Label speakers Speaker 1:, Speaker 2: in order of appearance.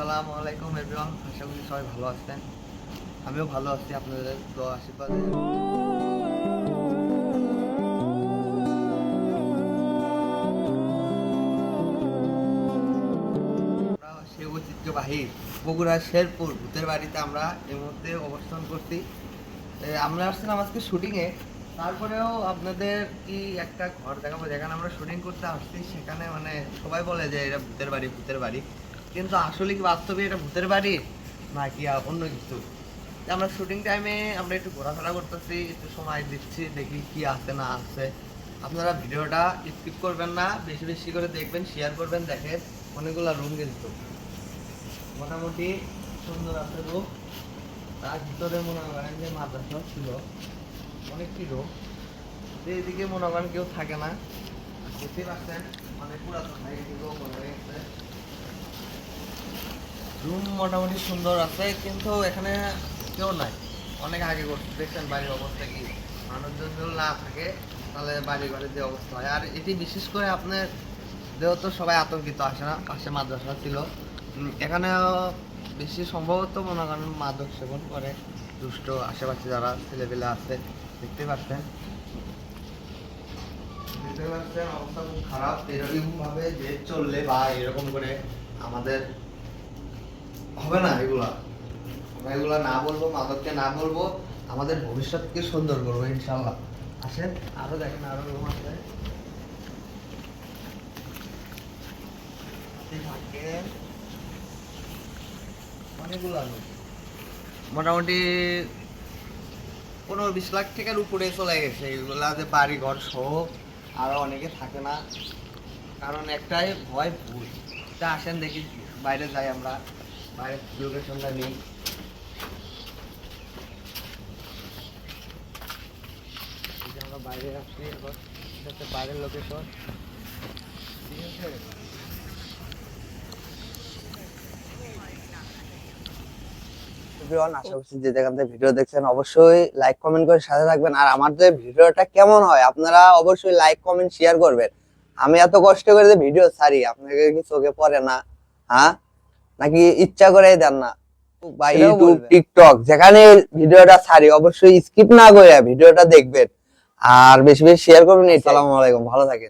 Speaker 1: আসসালামু আলাইকুম এভরিওয়ান, আশা করি সবাই ভালো আছেন। আমিও ভালো আছি আপনাদের দোয়া আশীর্বাদে। সেই ঐতিহ্যবাহী বগুড়া শেরপুর ভূতের বাড়িতে আমরা এই মুহূর্তে অবস্থান করছি। আমরা আসছিলাম আজকে শুটিংয়ে, তারপরেও আপনাদের কি একটা ঘর দেখাবো যেখানে আমরা শুটিং করতে আসছি। সেখানে মানে সবাই বলে যে এটা ভূতের বাড়ি ভূতের বাড়ি, কিন্তু আসলে কি বাস্তবে এটা ভূতের বাড়ি নাকি অন্য কিছু? আমরা শুটিং টাইমে আমরা একটু ঘোরাফেরা করতেছি, একটু সময় দিচ্ছি, দেখি কি আছে না আছে। আপনারা ভিডিওটা স্কিপ করবেন না, বেশি বেশি করে দেখবেন, শেয়ার করবেন। দেখেন অনেকগুলো রুম কিন্তু মোটামুটি সুন্দর আছে রুম। তার ভিতরে মনে করেন যে মাদ্রাসা ছিল অনেকটি রুম। এইদিকে মনে করেন কেউ থাকে না, দেখতে পাচ্ছেন অনেক পুরাতন রুম মনে গেছে। রুম মোটামুটি সুন্দর আছে, কিন্তু এখানে কেউ নাই, অনেক আগে করছে। দেখছেন বাড়ির অবস্থা কি, মানুষজন যদি না থাকে তাহলে বাড়ি ঘরের যে অবস্থা হয়। আর এটি বিশেষ করে আপনার যেহেতু সবাই আতঙ্কিত আসে না, পাশে মাদ্রাসা ছিল, এখানে বেশি সম্ভবত মনে করেন মাদক সেবন করে দুষ্ট আশেপাশে যারা ছেলেপেলে আছে। দেখতে পাচ্ছেন অবস্থা খুব খারাপ। এরকম ভাবে যে চললে বা এরকম করে আমাদের হবে না। এগুলা না বলবো, মাদককে না বলবো, আমাদের ভবিষ্যৎকে সুন্দর করবো ইনশাল্লাহ। আসেন আরো দেখেন, আরো রুম আছে। অনেকগুলো মোটামুটি 15-20 লাখ টাকার উপরে চলে গেছে এগুলা, যে বাড়ি ঘর সহ। আরো অনেকে থাকে না, কারণ একটাই ভয় ভুল। তা আসেন দেখি বাইরে যাই, আমরা বাইরের লোকেশনটা নিই। আমরা বাইরে আসছি এখন, এটা হচ্ছে বাইরের লোকেশন। ঠিক আছে, আশা করছি যে যেখান থেকে ভিডিও দেখছেন অবশ্যই লাইক কমেন্ট করে সাথে থাকবেন। আর আমার যে ভিডিওটা কেমন হয় আপনারা অবশ্যই লাইক কমেন্ট শেয়ার করবেন। আমি এত কষ্ট করে যে ভিডিও ছাড়ি, আপনাকে কি চোখে পড়ে না? হ্যাঁ, নাকি ইচ্ছা করে দেন না? বা ইউটিউব টিকটক যেখানে ভিডিওটা ছাড়ি অবশ্যই স্কিপ না করে ভিডিওটা দেখবেন আর বেশি বেশি শেয়ার করবেন। আসসালামু আলাইকুম, ভালো থাকেন।